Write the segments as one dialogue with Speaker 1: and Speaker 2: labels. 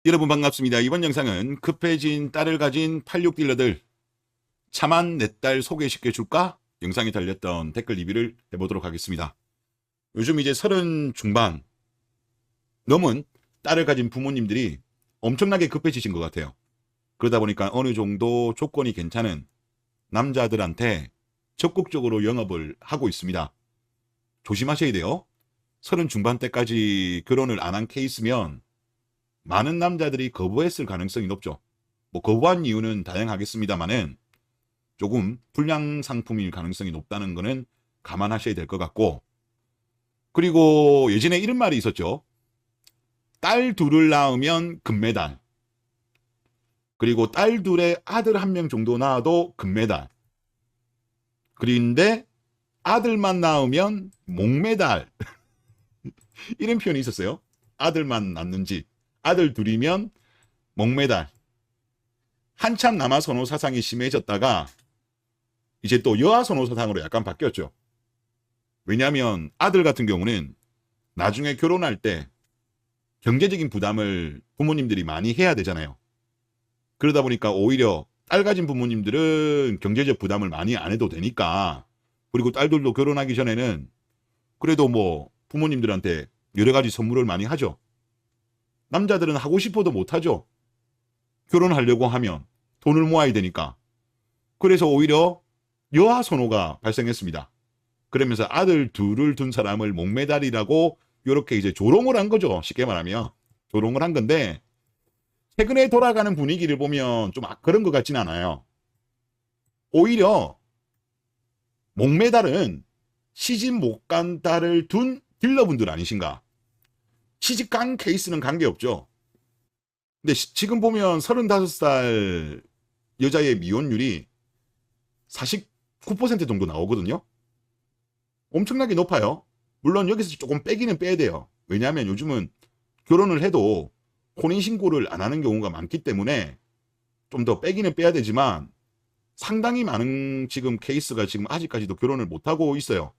Speaker 1: 여러분 반갑습니다. 이번 영상은 급해진 딸을 가진 86딜러들 차만 내 딸 소개시켜줄까? 영상이 달렸던 댓글 리뷰를 해보도록 하겠습니다. 요즘 이제 30 중반 넘은 딸을 가진 부모님들이 엄청나게 급해지신 것 같아요. 그러다 보니까 어느 정도 조건이 괜찮은 남자들한테 적극적으로 영업을 하고 있습니다. 조심하셔야 돼요. 30 중반 때까지 결혼을 안 한 케이스면 많은 남자들이 거부했을 가능성이 높죠. 뭐 거부한 이유는 다양하겠습니다만은 조금 불량 상품일 가능성이 높다는 거는 감안하셔야 될 것 같고, 그리고 예전에 이런 말이 있었죠. 딸 둘을 낳으면 금메달, 그리고 딸 둘에 아들 한 명 정도 낳아도 금메달, 그런데 아들만 낳으면 목메달 이런 표현이 있었어요. 아들만 낳는지 아들 둘이면 목메달. 한참 남아 선호 사상이 심해졌다가 이제 또 여아 선호 사상으로 약간 바뀌었죠. 왜냐하면 아들 같은 경우는 나중에 결혼할 때 경제적인 부담을 부모님들이 많이 해야 되잖아요. 그러다 보니까 오히려 딸 가진 부모님들은 경제적 부담을 많이 안 해도 되니까, 그리고 딸들도 결혼하기 전에는 그래도 뭐 부모님들한테 여러 가지 선물을 많이 하죠. 남자들은 하고 싶어도 못하죠. 결혼하려고 하면 돈을 모아야 되니까. 그래서 오히려 여아 선호가 발생했습니다. 그러면서 아들 둘을 둔 사람을 목메달이라고 이렇게 이제 조롱을 한 거죠. 쉽게 말하면 조롱을 한 건데, 최근에 돌아가는 분위기를 보면 좀 그런 것 같진 않아요. 오히려 목메달은 시집 못 간 딸을 둔 딜러분들 아니신가. 시집 간 케이스는 관계없죠. 근데 지금 보면 35살 여자의 미혼율이 49% 정도 나오거든요. 엄청나게 높아요. 물론 여기서 조금 빼기는 빼야 돼요. 왜냐하면 요즘은 결혼을 해도 혼인신고를 안 하는 경우가 많기 때문에 좀 더 빼기는 빼야 되지만, 상당히 많은 지금 케이스가 지금 아직까지도 결혼을 못하고 있어요.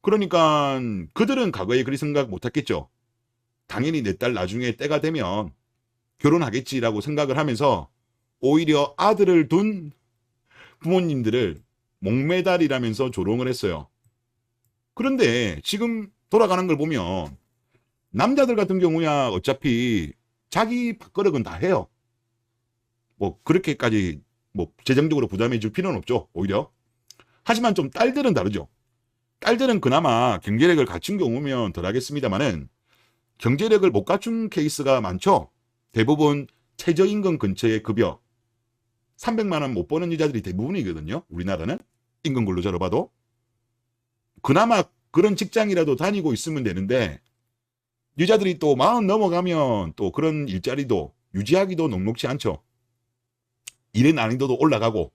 Speaker 1: 그러니까 그들은 과거에 그리 생각 못했겠죠. 당연히 내 딸 나중에 때가 되면 결혼하겠지라고 생각을 하면서 오히려 아들을 둔 부모님들을 목매달이라면서 조롱을 했어요. 그런데 지금 돌아가는 걸 보면 남자들 같은 경우야 어차피 자기 밥그릇은 다 해요. 뭐 그렇게까지 뭐 재정적으로 부담해 줄 필요는 없죠. 오히려. 하지만 좀 딸들은 다르죠. 딸들은 그나마 경제력을 갖춘 경우면 덜 하겠습니다만은 경제력을 못 갖춘 케이스가 많죠. 대부분 최저임금 근처의 급여 300만 원 못 버는 여자들이 대부분이거든요. 우리나라는 임금 근로자로 봐도. 그나마 그런 직장이라도 다니고 있으면 되는데, 여자들이 또 40 넘어가면 또 그런 일자리도 유지하기도 녹록지 않죠. 일의 난이도도 올라가고.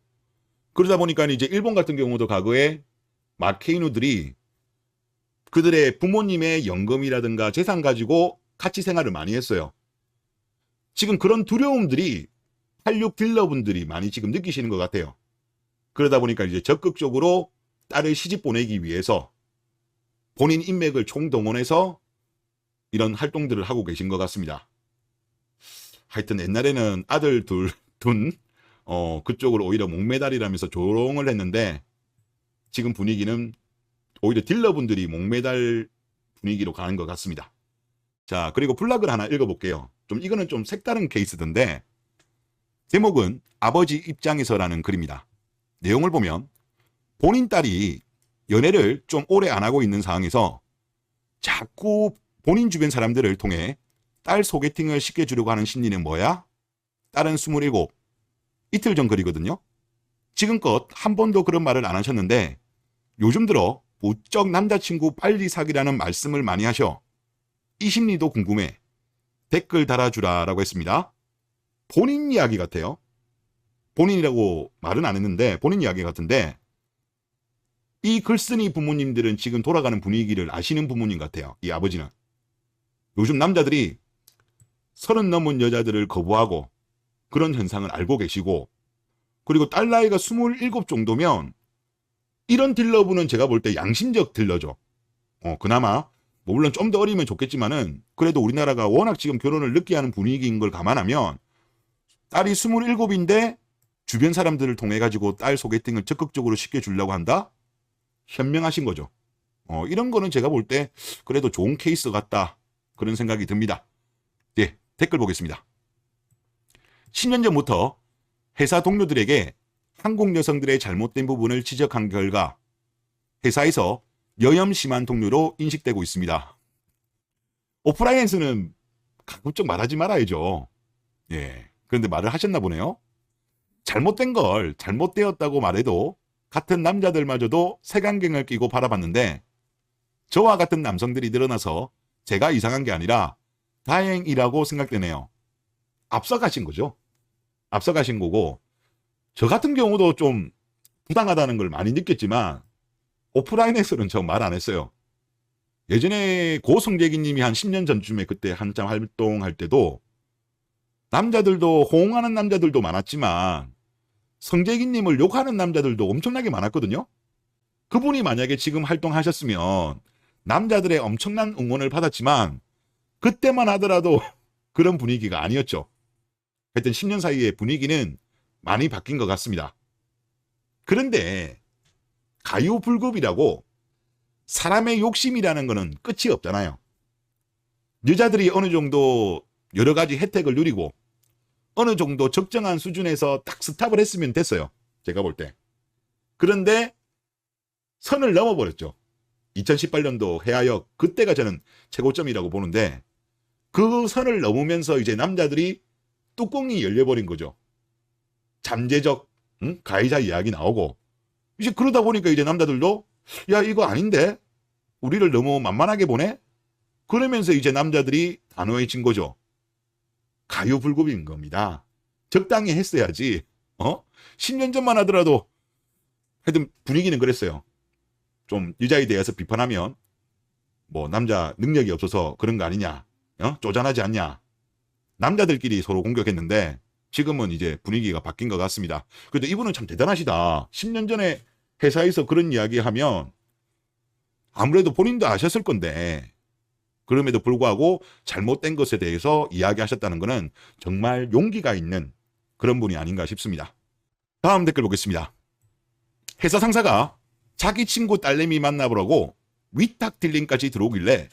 Speaker 1: 그러다 보니까 이제 일본 같은 경우도 과거에 마케이누들이 그들의 부모님의 연금이라든가 재산 가지고 같이 생활을 많이 했어요. 지금 그런 두려움들이 86 딜러분들이 많이 지금 느끼시는 것 같아요. 그러다 보니까 이제 적극적으로 딸을 시집 보내기 위해서 본인 인맥을 총동원해서 이런 활동들을 하고 계신 것 같습니다. 하여튼 옛날에는 아들 둘 둔 그쪽으로 오히려 목메달이라면서 조롱을 했는데, 지금 분위기는 오히려 딜러분들이 목메달 분위기로 가는 것 같습니다. 자, 그리고 플락을 하나 읽어볼게요. 이거는 좀 색다른 케이스던데, 제목은 아버지 입장에서라는 글입니다. 내용을 보면 본인 딸이 연애를 좀 오래 안 하고 있는 상황에서 자꾸 본인 주변 사람들을 통해 딸 소개팅을 시켜주려고 하는 심리는 뭐야? 딸은 27, 이틀 전 글이거든요. 지금껏 한 번도 그런 말을 안 하셨는데 요즘 들어 부쩍 남자친구 빨리 사귀라는 말씀을 많이 하셔. 이 심리도 궁금해. 댓글 달아주라 라고 했습니다. 본인 이야기 같아요. 본인이라고 말은 안 했는데 본인 이야기 같은데, 이 글쓴이 부모님들은 지금 돌아가는 분위기를 아시는 부모님 같아요. 이 아버지는. 요즘 남자들이 30 넘은 여자들을 거부하고 그런 현상을 알고 계시고, 그리고 딸 나이가 27 정도면 이런 딜러분은 제가 볼 때 양심적 딜러죠. 그나마 뭐 물론 좀 더 어리면 좋겠지만은 그래도 우리나라가 워낙 지금 결혼을 늦게 하는 분위기인 걸 감안하면 딸이 27인데 주변 사람들을 통해 가지고 딸 소개팅을 적극적으로 시켜주려고 한다? 현명하신 거죠. 이런 거는 제가 볼 때 그래도 좋은 케이스 같다. 그런 생각이 듭니다. 예, 댓글 보겠습니다. 10년 전부터 회사 동료들에게 한국 여성들의 잘못된 부분을 지적한 결과 회사에서 여염 심한 동료로 인식되고 있습니다. 오프라인에서는 가급적 말하지 말아야죠. 예. 그런데 말을 하셨나 보네요. 잘못된 걸 잘못되었다고 말해도 같은 남자들마저도 색안경을 끼고 바라봤는데 저와 같은 남성들이 늘어나서 제가 이상한 게 아니라 다행이라고 생각되네요. 앞서가신 거죠. 앞서가신 거고 저 같은 경우도 좀 부당하다는 걸 많이 느꼈지만 오프라인에서는 저 말 안 했어요. 예전에 고성재기 님이 한 10년 전쯤에 그때 한참 활동할 때도 남자들도 호응하는 남자들도 많았지만 성재기 님을 욕하는 남자들도 엄청나게 많았거든요. 그분이 만약에 지금 활동하셨으면 남자들의 엄청난 응원을 받았지만 그때만 하더라도 그런 분위기가 아니었죠. 하여튼 10년 사이에 분위기는 많이 바뀐 것 같습니다. 그런데 가유불급이라고 사람의 욕심이라는 거는 끝이 없잖아요. 여자들이 어느 정도 여러 가지 혜택을 누리고 어느 정도 적정한 수준에서 딱 스탑을 했으면 됐어요. 제가 볼 때. 그런데 선을 넘어버렸죠. 2018년도 해하역 그때가 저는 최고점이라고 보는데 그 선을 넘으면서 이제 남자들이 뚜껑이 열려버린 거죠. 잠재적 가해자 이야기 나오고 이제 그러다 보니까 이제 남자들도 야 이거 아닌데 우리를 너무 만만하게 보네 그러면서 이제 남자들이 단호해진 거죠. 가유불급인 겁니다. 적당히 했어야지. 10년 전만 하더라도 하여튼 분위기는 그랬어요. 좀 여자에 대해서 비판하면 뭐 남자 능력이 없어서 그런 거 아니냐, 쪼잔하지 않냐, 남자들끼리 서로 공격했는데 지금은 이제 분위기가 바뀐 것 같습니다. 그래도 이분은 참 대단하시다. 10년 전에 회사에서 그런 이야기 하면 아무래도 본인도 아셨을 건데 그럼에도 불구하고 잘못된 것에 대해서 이야기하셨다는 것은 정말 용기가 있는 그런 분이 아닌가 싶습니다. 다음 댓글 보겠습니다. 회사 상사가 자기 친구 딸내미 만나보라고 위탁 딜링까지 들어오길래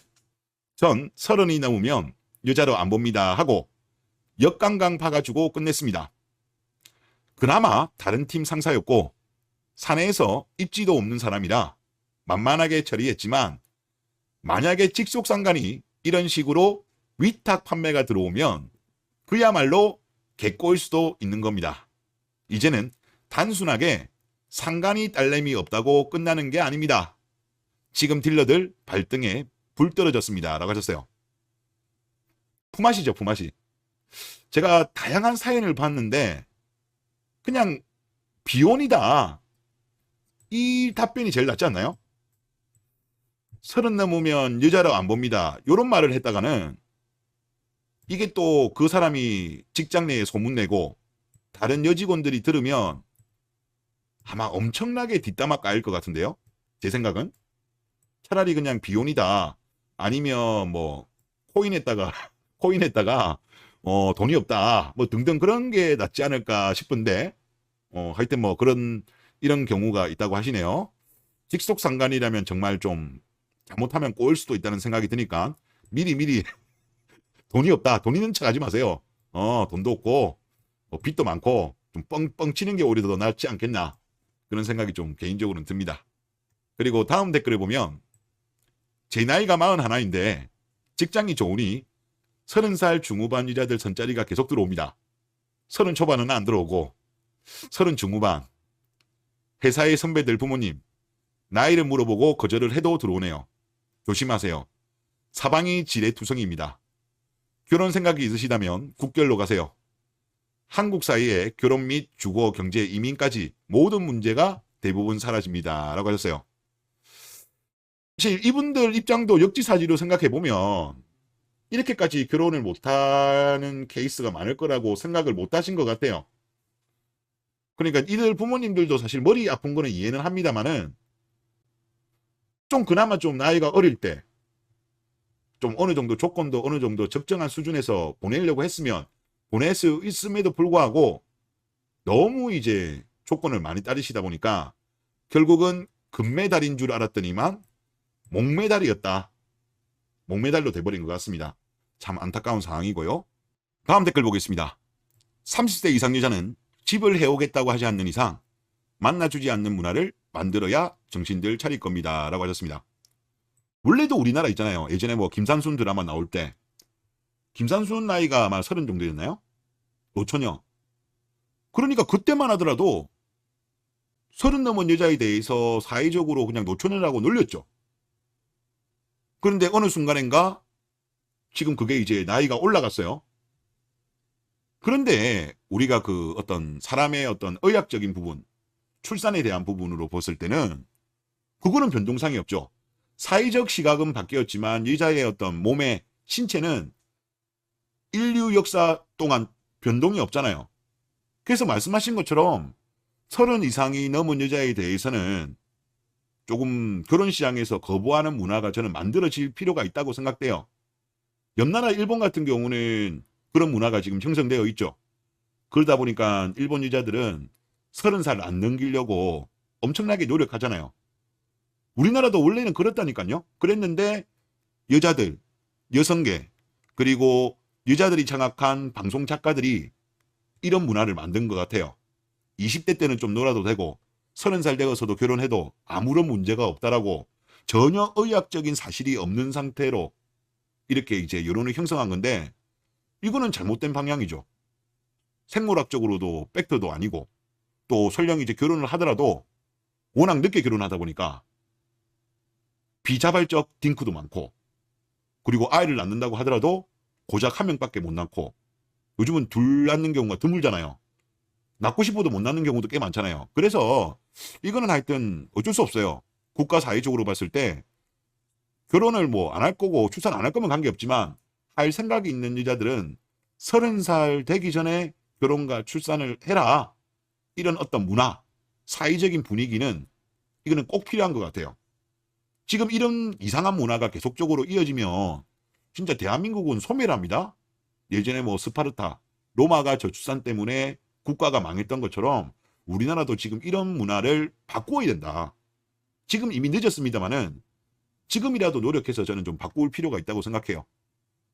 Speaker 1: 전 30이 넘으면 여자로 안 봅니다 하고 역강강 파가지고 끝냈습니다. 그나마 다른 팀 상사였고 사내에서 입지도 없는 사람이라 만만하게 처리했지만 만약에 직속상간이 이런 식으로 위탁 판매가 들어오면 그야말로 개꼬일 수도 있는 겁니다. 이제는 단순하게 상간이 딸내미 없다고 끝나는 게 아닙니다. 지금 딜러들 발등에 불 떨어졌습니다. 라고 하셨어요. 품앗이죠, 품앗이. 제가 다양한 사연을 봤는데 그냥 비혼이다. 이 답변이 제일 낫지 않나요? 30 넘으면 여자로 안 봅니다. 이런 말을 했다가는 이게 또 그 사람이 직장 내에 소문내고 다른 여직원들이 들으면 아마 엄청나게 뒷담화 까일 것 같은데요. 제 생각은 차라리 그냥 비혼이다. 아니면 뭐 코인했다가 돈이 없다. 뭐 등등 그런 게 낫지 않을까 싶은데 하여튼 뭐 이런 경우가 있다고 하시네요. 직속상간이라면 정말 좀 잘못하면 꼬일 수도 있다는 생각이 드니까 미리 돈이 없다. 돈 있는 척 하지 마세요. 돈도 없고 빚도 많고 좀 뻥뻥 치는 게 오히려 더 낫지 않겠나. 그런 생각이 좀 개인적으로는 듭니다. 그리고 다음 댓글을 보면 제 나이가 41인데 직장이 좋으니 30살 중후반 여자들 선자리가 계속 들어옵니다. 30 초반은 안 들어오고 30 중후반. 회사의 선배들 부모님 나이를 물어보고 거절을 해도 들어오네요. 조심하세요. 사방이 지뢰투성이입니다. 결혼 생각이 있으시다면 국결로 가세요. 한국 사이에 결혼 및 주거, 경제, 이민까지 모든 문제가 대부분 사라집니다. 라고 하셨어요. 사실 이분들 입장도 역지사지로 생각해보면 이렇게까지 결혼을 못하는 케이스가 많을 거라고 생각을 못하신 것 같아요. 그러니까 이들 부모님들도 사실 머리 아픈 거는 이해는 합니다만은 좀 그나마 좀 나이가 어릴 때 좀 어느 정도 조건도 어느 정도 적정한 수준에서 보내려고 했으면 보낼 수 있음에도 불구하고 너무 이제 조건을 많이 따르시다 보니까 결국은 금메달인 줄 알았더니만 목메달이었다. 목메달로 돼버린 것 같습니다. 참 안타까운 상황이고요. 다음 댓글 보겠습니다. 30세 이상 여자는 집을 해오겠다고 하지 않는 이상 만나주지 않는 문화를 만들어야 정신들 차릴 겁니다. 라고 하셨습니다. 원래도 우리나라 있잖아요. 예전에 뭐 김산순 드라마 나올 때 김산순 나이가 아마 30 정도였나요? 노처녀. 그러니까 그때만 하더라도 30 넘은 여자에 대해서 사회적으로 그냥 노처녀라고 놀렸죠. 그런데 어느 순간인가 지금 그게 이제 나이가 올라갔어요. 그런데 우리가 그 어떤 사람의 어떤 의학적인 부분, 출산에 대한 부분으로 봤을 때는 그거는 변동상이 없죠. 사회적 시각은 바뀌었지만 여자의 어떤 몸의 신체는 인류 역사 동안 변동이 없잖아요. 그래서 말씀하신 것처럼 30 이상이 넘은 여자에 대해서는 조금 결혼 시장에서 거부하는 문화가 저는 만들어질 필요가 있다고 생각돼요. 옆나라 일본 같은 경우는 그런 문화가 지금 형성되어 있죠. 그러다 보니까 일본 여자들은 30살 안 넘기려고 엄청나게 노력하잖아요. 우리나라도 원래는 그렇다니까요. 그랬는데 여자들, 여성계, 그리고 여자들이 장악한 방송 작가들이 이런 문화를 만든 것 같아요. 20대 때는 좀 놀아도 되고 30살 되어서도 결혼해도 아무런 문제가 없다라고 전혀 의학적인 사실이 없는 상태로 이렇게 이제 여론을 형성한 건데 이거는 잘못된 방향이죠. 생물학적으로도 팩트도 아니고 또 설령 이제 결혼을 하더라도 워낙 늦게 결혼하다 보니까 비자발적 딩크도 많고 그리고 아이를 낳는다고 하더라도 고작 1명밖에 못 낳고 요즘은 둘 낳는 경우가 드물잖아요. 낳고 싶어도 못 낳는 경우도 꽤 많잖아요. 그래서 이거는 하여튼 어쩔 수 없어요. 국가 사회적으로 봤을 때 결혼을 뭐 안 할 거고 출산 안 할 거면 관계없지만 할 생각이 있는 여자들은 30살 되기 전에 결혼과 출산을 해라. 이런 어떤 문화, 사회적인 분위기는 이거는 꼭 필요한 것 같아요. 지금 이런 이상한 문화가 계속적으로 이어지면 진짜 대한민국은 소멸합니다. 예전에 뭐 스파르타, 로마가 저출산 때문에 국가가 망했던 것처럼 우리나라도 지금 이런 문화를 바꾸어야 된다. 지금 이미 늦었습니다만은 지금이라도 노력해서 저는 좀 바꿀 필요가 있다고 생각해요.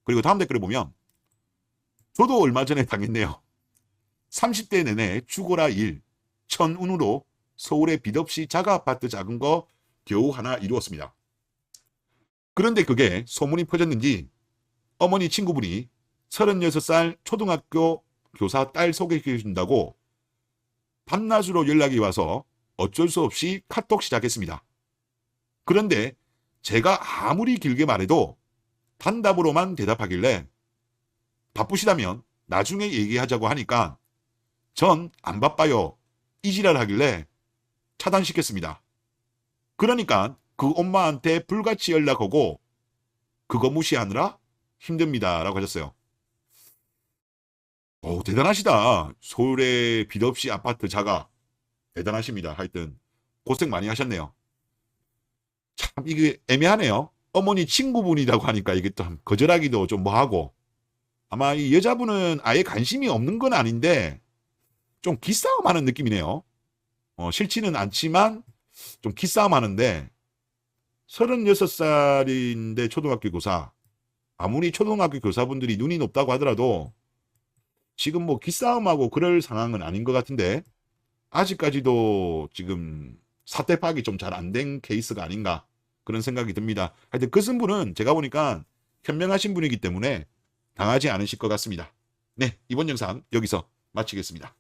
Speaker 1: 그리고 다음 댓글을 보면 저도 얼마 전에 당했네요. 30대 내내 죽어라 일, 천운으로 서울에 빚 없이 자가 아파트 작은 거 겨우 하나 이루었습니다. 그런데 그게 소문이 퍼졌는지 어머니 친구분이 36살 초등학교 교사 딸 소개해준다고 밤낮으로 연락이 와서 어쩔 수 없이 카톡 시작했습니다. 그런데 제가 아무리 길게 말해도 단답으로만 대답하길래 바쁘시다면 나중에 얘기하자고 하니까 전 안 바빠요. 이지랄 하길래 차단시켰습니다. 그러니까 그 엄마한테 불같이 연락하고 그거 무시하느라 힘듭니다. 라고 하셨어요. 오, 대단하시다. 서울에 빚 없이 아파트 자가. 대단하십니다. 하여튼 고생 많이 하셨네요. 참 이게 애매하네요. 어머니 친구분이라고 하니까 이게 또 거절하기도 좀 뭐하고 아마 이 여자분은 아예 관심이 없는 건 아닌데 좀 기싸움 하는 느낌이네요. 싫지는 않지만 좀 기싸움 하는데 36살인데 초등학교 교사 아무리 초등학교 교사분들이 눈이 높다고 하더라도 지금 뭐 기싸움하고 그럴 상황은 아닌 것 같은데 아직까지도 지금 사태 파악이 좀 잘 안 된 케이스가 아닌가 그런 생각이 듭니다. 하여튼 그 승부는 제가 보니까 현명하신 분이기 때문에 당하지 않으실 것 같습니다. 네, 이번 영상 여기서 마치겠습니다.